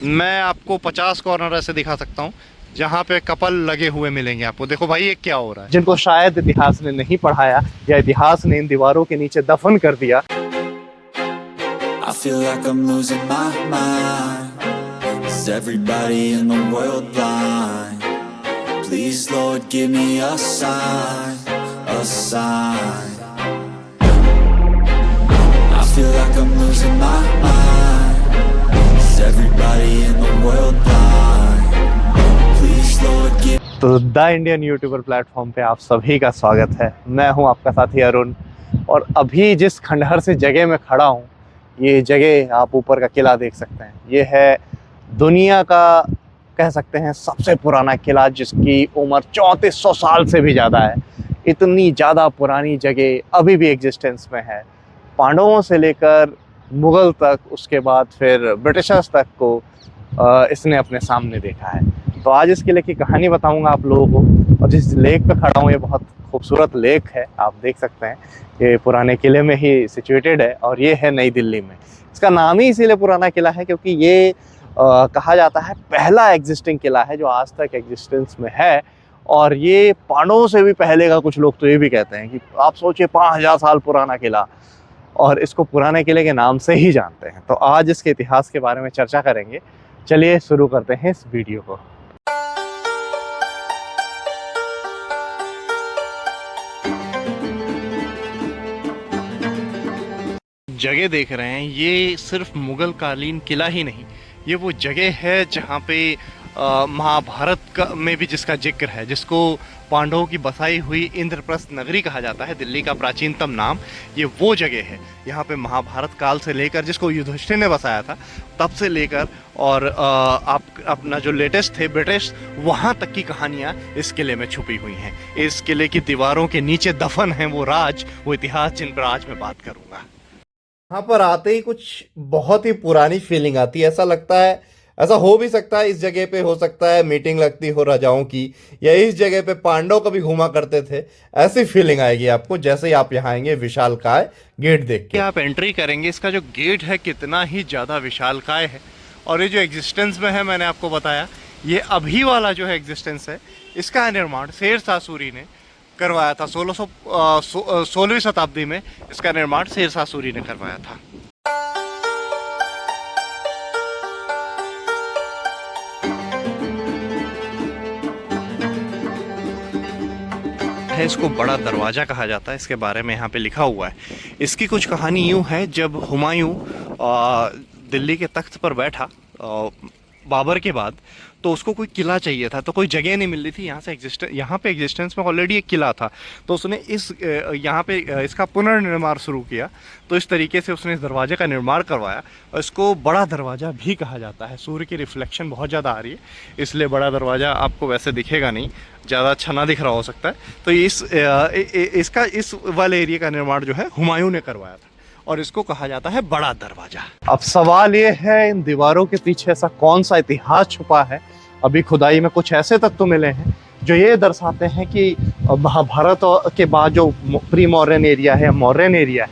मैं आपको 50 कॉर्नर ऐसे दिखा सकता हूँ जहाँ पे कपल लगे हुए मिलेंगे आपको। देखो भाई ये क्या हो रहा है, जिनको शायद इतिहास ने नहीं पढ़ाया या इतिहास ने इन दीवारों के नीचे दफन कर दिया। I feel like I'm losing my mind. Is everybody in the world blind? Please Lord give me a sign, a sign. I feel like I'm losing my mind. Is everybody in the world blind? Please Lord give. तो the Indian YouTuber platform पे आप सभी का स्वागत है। मैं हूं आपका साथी अरुण, और अभी जिस खंडहर से जगह में खड़ा हूं, ये जगह आप ऊपर का किला देख सकते हैं। ये है दुनिया का कह सकते हैं सबसे पुराना किला, जिसकी उम्र 3400 साल से भी ज़्यादा है। इतनी ज़्यादा पुरानी जगह अभी भी एग्जिस्टेंस में है। पांडवों से लेकर मुग़ल तक, उसके बाद फिर ब्रिटिशर्स तक को इसने अपने सामने देखा है। तो आज इस किले की कहानी बताऊंगा आप लोगों को। और जिस लेक पे खड़ा हूँ, ये बहुत खूबसूरत लेक है, आप देख सकते हैं। ये पुराने किले में ही सिचुएटेड है और ये है नई दिल्ली में। इसका नाम ही इसीलिए पुराना किला है क्योंकि ये कहा जाता है पहला एग्जिस्टिंग किला है जो आज तक एग्जिस्टेंस में है। और ये पांडवों से भी पहले का, कुछ लोग तो ये भी कहते हैं कि आप सोचिए 5000 साल पुराना किला, और इसको पुराने किले के नाम से ही जानते हैं। तो आज इसके इतिहास के बारे में चर्चा करेंगे। चलिए शुरू करते हैं इस वीडियो को। जगह देख रहे हैं, ये सिर्फ मुगल कालीन किला ही नहीं, ये वो जगह है जहाँ पे महाभारत में भी जिसका जिक्र है, जिसको पांडवों की बसाई हुई इंद्रप्रस्थ नगरी कहा जाता है, दिल्ली का प्राचीनतम नाम। ये वो जगह है यहाँ पे महाभारत काल से लेकर, जिसको युधिष्ठिर ने बसाया था, तब से लेकर और आप अपना जो लेटेस्ट थे ब्रिटिश, वहाँ तक की कहानियाँ इस किले में छुपी हुई हैं। इस किले की दीवारों के नीचे दफन हैं वो राज, वो इतिहास, जिन पर आज मैं बात करूँगा। यहाँ पर आते ही कुछ बहुत ही पुरानी फीलिंग आती है। ऐसा लगता है, ऐसा हो भी सकता है इस जगह पे हो सकता है मीटिंग लगती हो राजाओं की, या इस जगह पे पांडव कभी घूमा करते थे। ऐसी फीलिंग आएगी आपको जैसे ही आप यहाँ आएंगे विशालकाय गेट देख के। आप एंट्री करेंगे, इसका जो गेट है कितना ही ज़्यादा विशालकाय है। और ये जो एग्जिस्टेंस में है, मैंने आपको बताया, ये अभी वाला जो है एग्जिस्टेंस है, इसका निर्माण शेरशाह सूरी ने करवाया था। 16वीं शताब्दी में इसका निर्माण शेरशाह सूरी ने करवाया था। इसको बड़ा दरवाज़ा कहा जाता है, इसके बारे में यहाँ पे लिखा हुआ है। इसकी कुछ कहानी यूँ है, जब हुमायूं दिल्ली के तख्त पर बैठा बाबर के बाद, तो उसको कोई किला चाहिए था, तो कोई जगह नहीं मिल रही थी यहाँ पे एग्जिस्टेंस में ऑलरेडी एक किला था, तो उसने यहाँ पे इसका पुनर्निर्माण शुरू किया। तो इस तरीके से उसने इस दरवाजे का निर्माण करवाया, और इसको बड़ा दरवाज़ा भी कहा जाता है। सूर्य की रिफ्लेक्शन बहुत ज़्यादा आ रही है, इसलिए बड़ा दरवाज़ा आपको वैसे दिखेगा नहीं, ज़्यादा अच्छा ना दिख रहा हो सकता है। तो इस वाले एरिया का निर्माण जो है हुमायूं ने करवाया था, और इसको कहा जाता है बड़ा दरवाजा। अब सवाल ये है, इन दीवारों के पीछे ऐसा कौन सा इतिहास छुपा है। अभी खुदाई में कुछ ऐसे तत्व मिले हैं जो ये दर्शाते हैं कि महाभारत के बाद जो प्री मॉडर्न एरिया है, मॉडर्न एरिया है,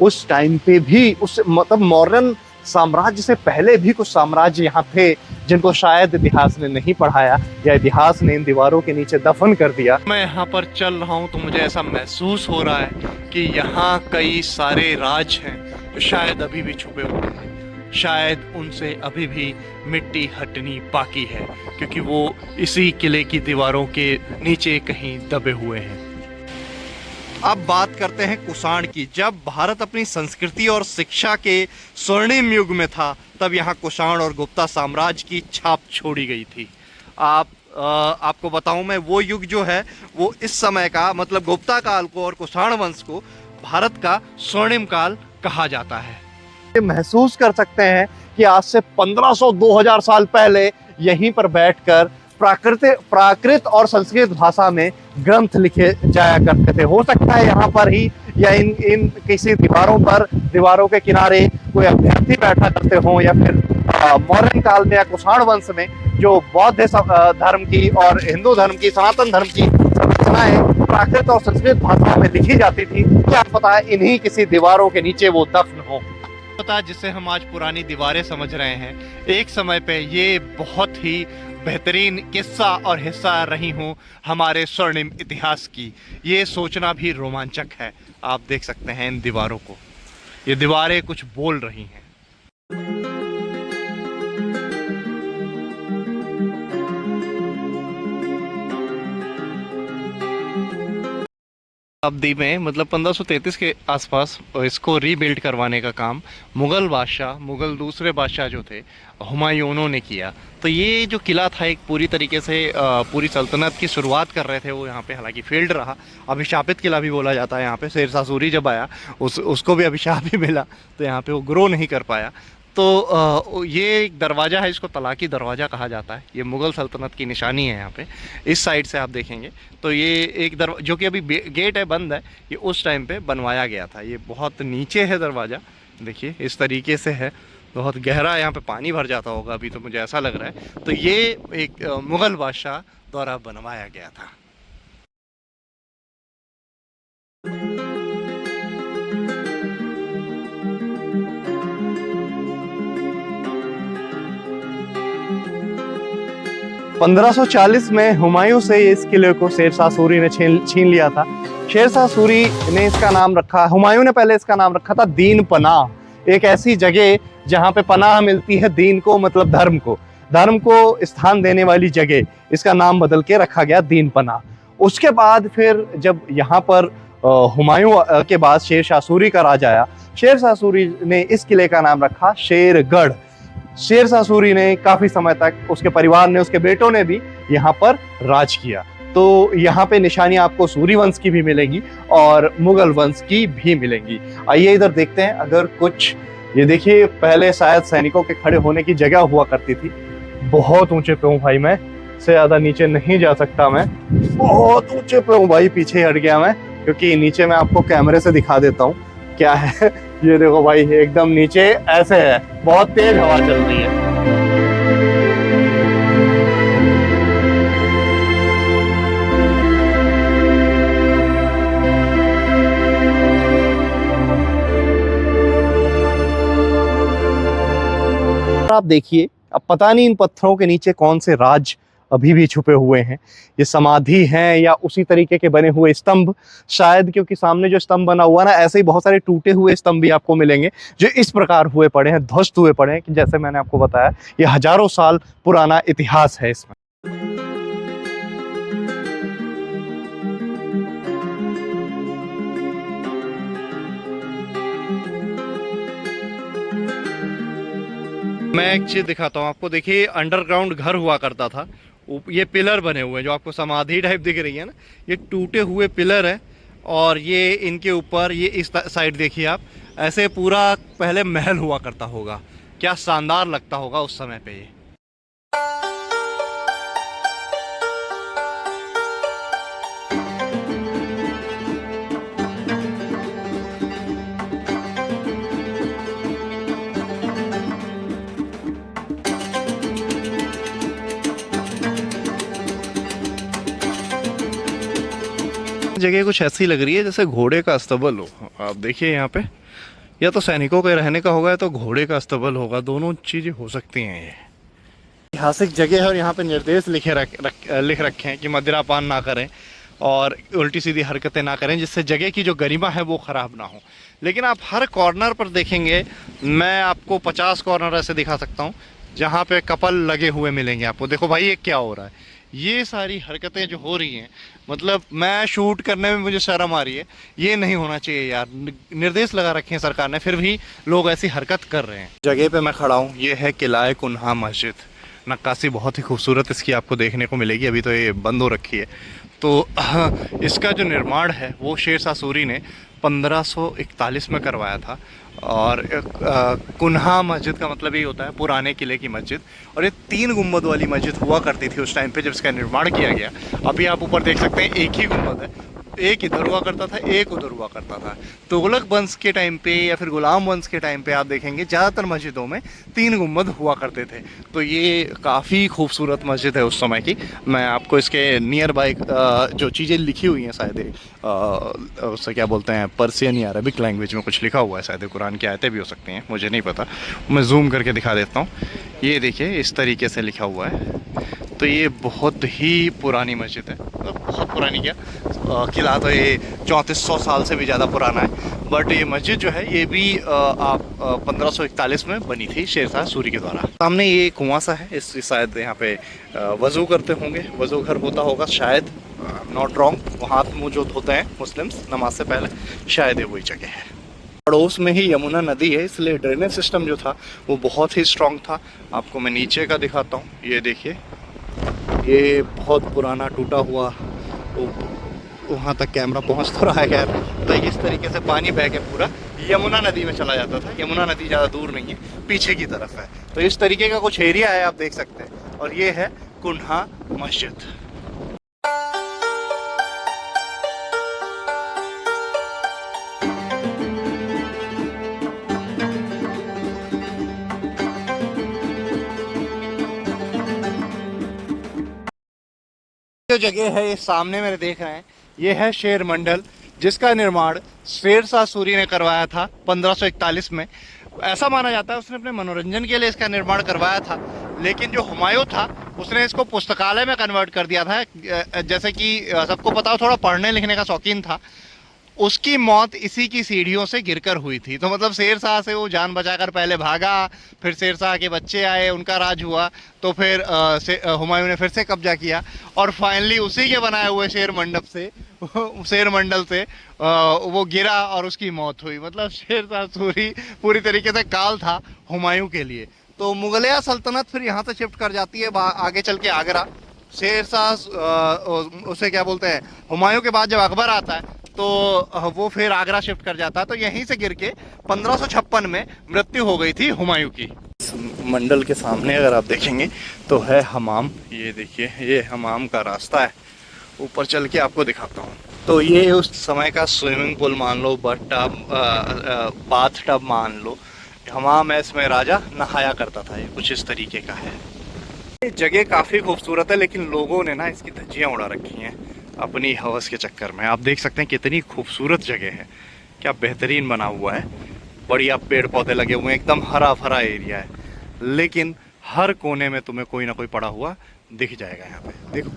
उस टाइम पे भी, उस मतलब मॉडर्न साम्राज्य से पहले भी कुछ साम्राज्य यहाँ थे जिनको शायद इतिहास ने नहीं पढ़ाया या इतिहास ने इन दीवारों के नीचे दफन कर दिया। मैं यहाँ पर चल रहा हूँ तो मुझे ऐसा महसूस हो रहा है कि यहाँ कई सारे राज हैं जो शायद अभी भी छुपे हुए हैं, शायद उनसे अभी भी मिट्टी हटनी बाकी है, क्योंकि वो इसी किले की दीवारों के नीचे कहीं दबे हुए हैं। अब बात करते हैं कुषाण की। जब भारत अपनी संस्कृति और शिक्षा के स्वर्णिम युग में था, तब यहाँ कुषाण और गुप्ता साम्राज्य की छाप छोड़ी गई थी। आपको बताऊं मैं, वो युग जो है वो इस समय का, मतलब गुप्ता काल को और कुषाण वंश को भारत का स्वर्णिम काल कहा जाता है। महसूस कर सकते हैं कि आज से 1500-2000 साल पहले यहीं पर बैठकर प्राकृत और संस्कृत भाषा में ग्रंथ लिखे जाया करते थे। हो सकता है यहाँ पर ही या इन किसी दीवारों के किनारे कोई अभ्यर्थी बैठा करते हों, या फिर मौर्य काल में या कुषाण वंश में जो बौद्ध धर्म की और हिंदू धर्म की, सनातन धर्म की संरचनाएं प्राकृत और संस्कृत भाषा में लिखी जाती थी। क्या पता है इन्हीं किसी दीवारों के नीचे वो दफन हो। पता जिसे हम आज पुरानी दीवारें समझ रहे हैं, एक समय पे ये बहुत ही बेहतरीन किस्सा और हिस्सा रही हूँ हमारे स्वर्णिम इतिहास की। ये सोचना भी रोमांचक है। आप देख सकते हैं इन दीवारों को, ये दीवारें कुछ बोल रही हैं। शताब्दी में मतलब 1533 के आसपास इसको रीबिल्ड करवाने का काम मुग़ल बादशाह, मुग़ल दूसरे बादशाह जो थे हुमायूं ने किया। तो ये जो किला था एक पूरी तरीके से पूरी सल्तनत की शुरुआत कर रहे थे वो यहाँ पे, हालांकि फील्ड रहा, अभिशापित किला भी बोला जाता है यहाँ पे। शेरशाह सूरी जब आया उसको भी अभिशाप ही मिला, तो यहाँ पे वो ग्रो नहीं कर पाया। तो ये एक दरवाज़ा है, इसको तलाकी दरवाज़ा कहा जाता है। ये मुग़ल सल्तनत की निशानी है यहाँ पे। इस साइड से आप देखेंगे तो ये एक जो कि अभी गेट है, बंद है, ये उस टाइम पे बनवाया गया था। ये बहुत नीचे है दरवाज़ा, देखिए इस तरीके से है, बहुत गहरा, यहाँ पे पानी भर जाता होगा अभी तो मुझे ऐसा लग रहा है। तो ये एक मुग़ल बादशाह द्वारा बनवाया गया था। पंद्रह 1540 में हुमायूं से इस किले को शेरशाह सूरी ने छीन लिया था। शेरशाह सूरी ने इसका नाम रखा, हुमायूं ने पहले इसका नाम रखा था दीन पनाह, एक ऐसी जगह जहां पे पनाह मिलती है दीन को, मतलब धर्म को स्थान देने वाली जगह। इसका नाम बदल के रखा गया दीन पनाह। उसके बाद फिर जब यहाँ पर हुमायूं के बाद शेरशाह सूरी का राज आया, शेरशाह सूरी ने इस किले का नाम रखा शेरगढ़। शेरशाह सूरी ने काफी समय तक, उसके परिवार ने, उसके बेटों ने भी यहाँ पर राज किया। तो यहाँ पे निशानियां आपको सूरी वंश की भी मिलेंगी और मुगल वंश की भी मिलेंगी। आइए इधर देखते हैं अगर कुछ। ये देखिए, पहले शायद सैनिकों के खड़े होने की जगह हुआ करती थी। बहुत ऊंचे पे हूँ भाई, मैं से ज्यादा नीचे नहीं जा सकता, मैं बहुत ऊंचे पे हूँ भाई, पीछे हट गया मैं, क्योंकि नीचे मैं आपको कैमरे से दिखा देता हूँ क्या है। ये देखो भाई, एकदम नीचे ऐसे है, बहुत तेज हवा चल रही है। आप देखिए, अब पता नहीं इन पत्थरों के नीचे कौन से राज अभी भी छुपे हुए हैं। ये समाधि हैं या उसी तरीके के बने हुए स्तंभ, शायद, क्योंकि सामने जो स्तंभ बना हुआ ना, ऐसे ही बहुत सारे टूटे हुए स्तंभ भी आपको मिलेंगे जो इस प्रकार हुए पड़े हैं, ध्वस्त हुए पड़े हैं, कि जैसे मैंने आपको बताया ये हजारों साल पुराना इतिहास है इसमें। मैं एक चीज दिखाता हूँ आपको, देखिए अंडरग्राउंड घर हुआ करता था। ये पिलर बने हुए हैं जो आपको समाधि टाइप दिख रही है ना, ये टूटे हुए पिलर है। और ये इनके ऊपर, ये इस साइड देखिए आप, ऐसे पूरा पहले महल हुआ करता होगा। क्या शानदार लगता होगा उस समय पे ये। जगह कुछ ऐसी लग रही है जैसे घोड़े का अस्तबल हो। आप देखिए यहाँ पे, या तो सैनिकों के रहने का होगा या तो घोड़े का अस्तबल होगा, दोनों चीजें हो सकती हैं। ये ऐतिहासिक जगह है और यहाँ पे निर्देश लिख रखे हैं कि मदिरापान ना करें और उल्टी सीधी हरकतें ना करें, जिससे जगह की जो गरिमा है वो ख़राब ना हो। लेकिन आप हर कॉर्नर पर देखेंगे, मैं आपको 50 कॉर्नर ऐसे दिखा सकता हूँ जहाँ पे कपल लगे हुए मिलेंगे आपको। देखो भाई, ये क्या हो रहा है, ये सारी हरकतें जो हो रही हैं, मतलब मैं शूट करने में मुझे शर्म आ रही है। ये नहीं होना चाहिए यार। निर्देश लगा रखे हैं सरकार ने, फिर भी लोग ऐसी हरकत कर रहे हैं। जगह पे मैं खड़ा हूँ, ये है किला कुन्हा मस्जिद। नक्काशी बहुत ही खूबसूरत इसकी आपको देखने को मिलेगी। अभी तो ये बंद हो रखी है। तो इसका जो निर्माण है वो शेरशाह सूरी ने 1541 में करवाया था। और कुन्हा मस्जिद का मतलब ये होता है पुराने किले की मस्जिद। और ये 3 गुंबद वाली मस्जिद हुआ करती थी उस टाइम पे जब इसका निर्माण किया गया। अभी आप ऊपर देख सकते हैं एक ही गुंबद है। एक इधर हुआ करता था, एक उधर हुआ करता था। तुगलक वंश के टाइम पे या फिर गुलाम वंश के टाइम पे आप देखेंगे ज़्यादातर मस्जिदों में 3 गुंबद हुआ करते थे। तो ये काफ़ी खूबसूरत मस्जिद है उस समय की। मैं आपको इसके नियर बाय जो चीज़ें लिखी हुई हैं, शायद उससे क्या बोलते हैं, पर्सियन या अरबिक लैंग्वेज में कुछ लिखा हुआ है, शायद कुरान की आयतें भी हो सकती हैं, मुझे नहीं पता। मैं जूम करके दिखा देता हूँ। ये देखिए इस तरीके से लिखा हुआ है। तो ये बहुत ही पुरानी मस्जिद है, मतलब बहुत पुरानी क्या, किला तो ये 3400 साल से भी ज़्यादा पुराना है। बट ये मस्जिद जो है ये भी 1541 में बनी थी शेरशाह सूरी के द्वारा। सामने ये कुआं सा है, इस शायद यहाँ पे वज़ू करते होंगे, वज़ू घर होता होगा शायद, नॉट रॉन्ग। हाथ मुँह जो धोते हैं मुस्लिम्स नमाज से पहले, शायद ये वही जगह है। पड़ोस में ही यमुना नदी है, इसलिए ड्रेनेज सिस्टम जो था वो बहुत ही स्ट्रॉन्ग था। आपको मैं नीचे का दिखाता हूँ, ये देखिए ये बहुत पुराना टूटा हुआ, वहाँ तक कैमरा पहुँच तो रहा है खैर। तो इस तरीके से पानी बह के पूरा यमुना नदी में चला जाता था। यमुना नदी ज़्यादा दूर नहीं है, पीछे की तरफ है। तो इस तरीके का कुछ एरिया है, आप देख सकते हैं। और ये है कुन्हा मस्जिद। जो जगह है ये सामने मेरे देख रहे हैं, ये है शेर मंडल, जिसका निर्माण शेरशाह सूरी ने करवाया था 1541 में। ऐसा माना जाता है उसने अपने मनोरंजन के लिए इसका निर्माण करवाया था, लेकिन जो हुमायूं था उसने इसको पुस्तकालय में कन्वर्ट कर दिया था। जैसे कि सबको पता हो, थोड़ा पढ़ने लिखने का शौकीन था। उसकी मौत इसी की सीढ़ियों से गिरकर हुई थी। तो मतलब शेरशाह से वो जान बचाकर पहले भागा, फिर शेरशाह के बच्चे आए, उनका राज हुआ, तो फिर हुमायूं ने फिर से कब्जा किया, और फाइनली उसी के बनाए हुए शेर मंडल से वो गिरा और उसकी मौत हुई। मतलब शेरशाह सूरी पूरी तरीके से काल था हुमायूं के लिए। तो मुगलिया सल्तनत फिर यहाँ से शिफ्ट कर जाती है आगे चल के आगरा। शेरशाह उसे क्या बोलते हैं, हुमायूं के बाद जब अकबर आता है तो वो फिर आगरा शिफ्ट कर जाता है। तो यहीं से गिर के 1556 में मृत्यु हो गई थी हुमायूं की। मंडल के सामने अगर आप देखेंगे तो है हमाम। ये देखिए ये हमाम का रास्ता है, ऊपर चल के आपको दिखाता हूँ। तो ये उस समय का स्विमिंग पूल मान लो, बट टब, बाथ टब मान लो, हमाम है, इसमें राजा नहाया करता था। ये कुछ इस तरीके का है। ये जगह काफ़ी खूबसूरत है, लेकिन लोगों ने ना इसकी धज्जियाँ उड़ा रखी हैं अपनी हवस के चक्कर में। आप देख सकते हैं कितनी खूबसूरत जगह है, क्या बेहतरीन बना हुआ है, बढ़िया पेड़ पौधे लगे हुए हैं, एकदम हरा भरा एरिया है। लेकिन हर कोने में तुम्हें कोई ना कोई पड़ा हुआ दिख जाएगा यहाँ पे, देखो।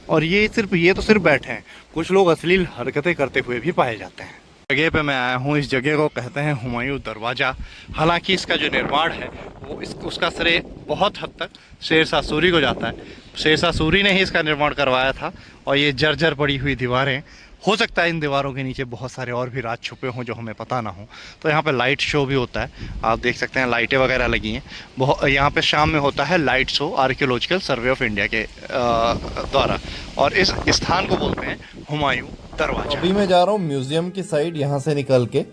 और ये तो सिर्फ बैठे हैं, कुछ लोग अश्लील हरकतें करते हुए भी पाए जाते हैं। जगह पे मैं आया हूँ, इस जगह को कहते हैं हुमायूं दरवाज़ा। हालांकि इसका जो निर्माण है वो उसका श्रेय बहुत हद तक शेरशाह सूरी को जाता है। शेरशाह सूरी ने ही इसका निर्माण करवाया था। और ये जर्जर पड़ी हुई दीवारें, हो सकता है इन दीवारों के नीचे बहुत सारे और भी राज छुपे हों जो हमें पता ना हो। तो यहाँ पे लाइट शो भी होता है, आप देख सकते हैं लाइटें वगैरह लगी हैं। यहाँ पे शाम में होता है light show archaeological survey of India के द्वारा। और इस स्थान को बोलते हैं हुमायूं दरवाजा। अभी मैं जा रहा हूँ म्यूजियम की साइड, यहाँ से निकल के।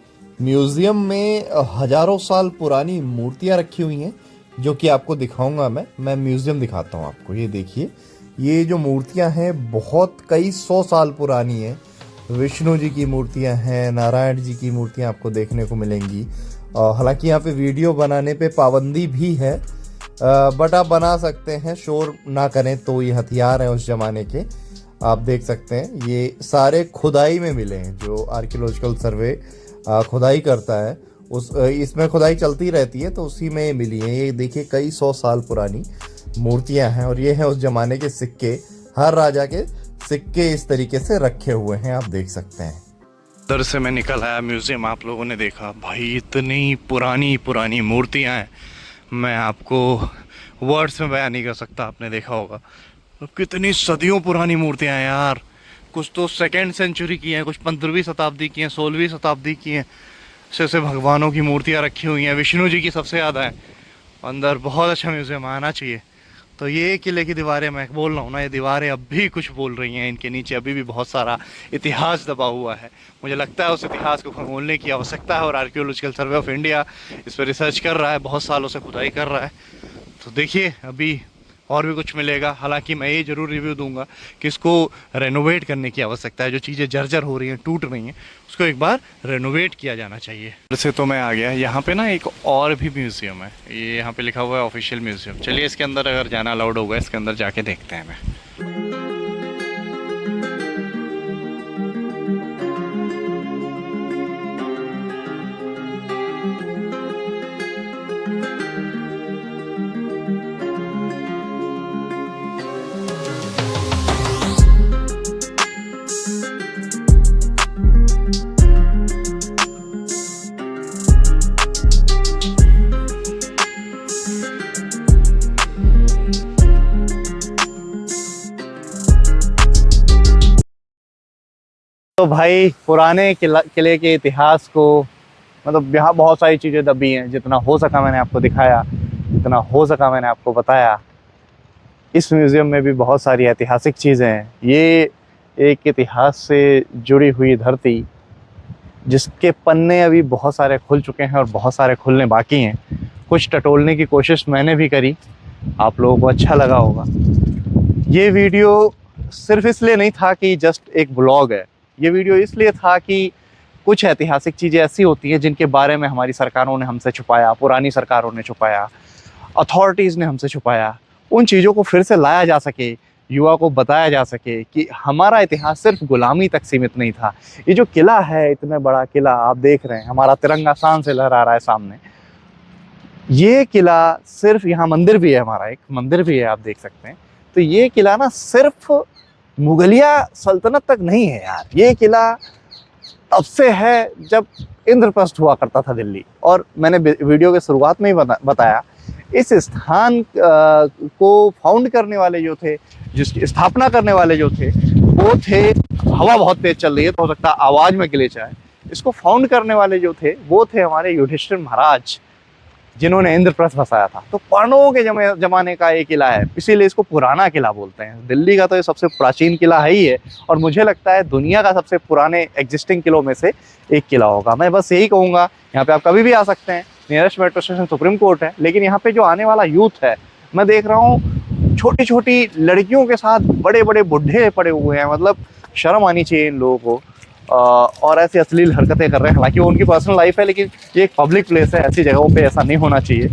म्यूजियम में हजारों साल पुरानी मूर्तियां रखी हुई हैं, जो कि आपको दिखाऊंगा। मैं म्यूजियम दिखाता हूँ आपको। ये देखिए, ये जो मूर्तियां हैं बहुत कई 100 साल पुरानी हैं। विष्णु जी की मूर्तियां हैं, नारायण जी की मूर्तियां आपको देखने को मिलेंगी। हालांकि यहाँ पे वीडियो बनाने पे पाबंदी भी है, बट आप बना सकते हैं, शोर ना करें। तो ये हथियार हैं उस जमाने के, आप देख सकते हैं। ये सारे खुदाई में मिले हैं, जो आर्कियोलॉजिकल सर्वे खुदाई करता है इसमें खुदाई चलती रहती है, तो उसी में मिली है। ये देखिए कई 100 साल पुरानी मूर्तियां हैं। और ये हैं उस जमाने के सिक्के, हर राजा के सिक्के इस तरीके से रखे हुए हैं, आप देख सकते हैं। उधर से मैं निकल आया म्यूजियम, आप लोगों ने देखा भाई इतनी पुरानी पुरानी मूर्तियां हैं, मैं आपको वर्ड्स में बयान नहीं कर सकता। आपने देखा होगा कितनी सदियों पुरानी मूर्तियां हैं यार। कुछ तो 2nd सेंचुरी की हैं, कुछ 15वीं शताब्दी की हैं, 16वीं शताब्दी की हैं। ऐसे भगवानों की मूर्तियां रखी हुई हैं, विष्णु जी की सबसे ज़्यादा है। अंदर बहुत अच्छा म्यूजियम आना चाहिए। तो ये किले की दीवारें, मैं बोल रहा हूँ ना, ये दीवारें अब भी कुछ बोल रही हैं। इनके नीचे अभी भी बहुत सारा इतिहास दबा हुआ है। मुझे लगता है उस इतिहास को खंगोलने की आवश्यकता है, और आर्कियोलॉजिकल सर्वे ऑफ इंडिया इस पर रिसर्च कर रहा है, बहुत सालों से खुदाई कर रहा है। तो देखिए अभी और भी कुछ मिलेगा। हालांकि मैं ये ज़रूर रिव्यू दूंगा कि इसको रेनोवेट करने की आवश्यकता है। जो चीज़ें जर्जर हो रही हैं, टूट रही हैं, उसको एक बार रेनोवेट किया जाना चाहिए। वैसे तो मैं आ गया यहाँ पे ना, एक और भी म्यूज़ियम है। ये यहाँ पे लिखा हुआ है ऑफिशियल म्यूज़ियम। चलिए इसके अंदर अगर जाना अलाउड होगा, इसके अंदर जाके देखते हैं। मैं तो भाई पुराने किले के इतिहास को, मतलब यहाँ बहुत सारी चीज़ें दबी हैं। जितना हो सका मैंने आपको दिखाया, जितना हो सका मैंने आपको बताया। इस म्यूज़ियम में भी बहुत सारी ऐतिहासिक चीज़ें हैं। ये एक इतिहास से जुड़ी हुई धरती, जिसके पन्ने अभी बहुत सारे खुल चुके हैं और बहुत सारे खुलने बाकी हैं। कुछ टटोलने की कोशिश मैंने भी करी, आप लोगों को अच्छा लगा होगा। ये वीडियो सिर्फ इसलिए नहीं था कि जस्ट एक ब्लॉग है। ये वीडियो इसलिए था कि कुछ ऐतिहासिक चीज़ें ऐसी होती हैं जिनके बारे में हमारी सरकारों ने हमसे छुपाया, पुरानी सरकारों ने छुपाया, अथॉरिटीज़ ने हमसे छुपाया। उन चीज़ों को फिर से लाया जा सके, युवा को बताया जा सके कि हमारा इतिहास सिर्फ गुलामी तक सीमित नहीं था। ये जो किला है, इतना बड़ा किला आप देख रहे हैं, हमारा तिरंगा शान से लहरा रहा है सामने। ये किला सिर्फ, यहाँ मंदिर भी है, हमारा एक मंदिर भी है, आप देख सकते हैं। तो ये किला ना सिर्फ मुगलिया सल्तनत तक नहीं है यार। ये किला तब से है जब इंद्रप्रस्थ हुआ करता था दिल्ली। और मैंने वीडियो के शुरुआत में ही बताया, इस स्थान को फाउंड करने वाले जो थे, जिसकी स्थापना करने वाले जो थे, वो थे, हवा बहुत तेज चल रही है तो हो सकता है आवाज़ में ग्लिच आए। इसको फाउंड करने वाले जो थे वो थे हमारे युधिष्ठिर महाराज, जिन्होंने इंद्रप्रस्थ बसाया था। तो पांडवों के जमाने का ये किला है, इसीलिए इसको पुराना किला बोलते हैं। दिल्ली का तो ये सबसे प्राचीन किला है ही है, और मुझे लगता है दुनिया का सबसे पुराने एग्जिस्टिंग किलों में से एक किला होगा। मैं बस यही कहूँगा, यहाँ पे आप कभी भी आ सकते हैं। Nearest metro station supreme court है, लेकिन यहाँ पे जो आने वाला यूथ है, मैं देख रहा हूँ छोटी छोटी लड़कियों के साथ बड़े बड़े बुढ़े पड़े हुए हैं। मतलब शर्म आनी चाहिए इन लोगों को, और ऐसी अश्लील हरकतें कर रहे हैं। हालांकि वो उनकी पर्सनल लाइफ है, लेकिन ये एक पब्लिक प्लेस है, ऐसी जगहों पे ऐसा नहीं होना चाहिए।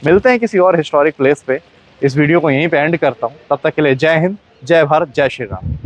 मिलते हैं किसी और हिस्टोरिक प्लेस पे। इस वीडियो को यहीं पे एंड करता हूँ। तब तक के लिए जय हिंद, जय भारत, जय श्री राम।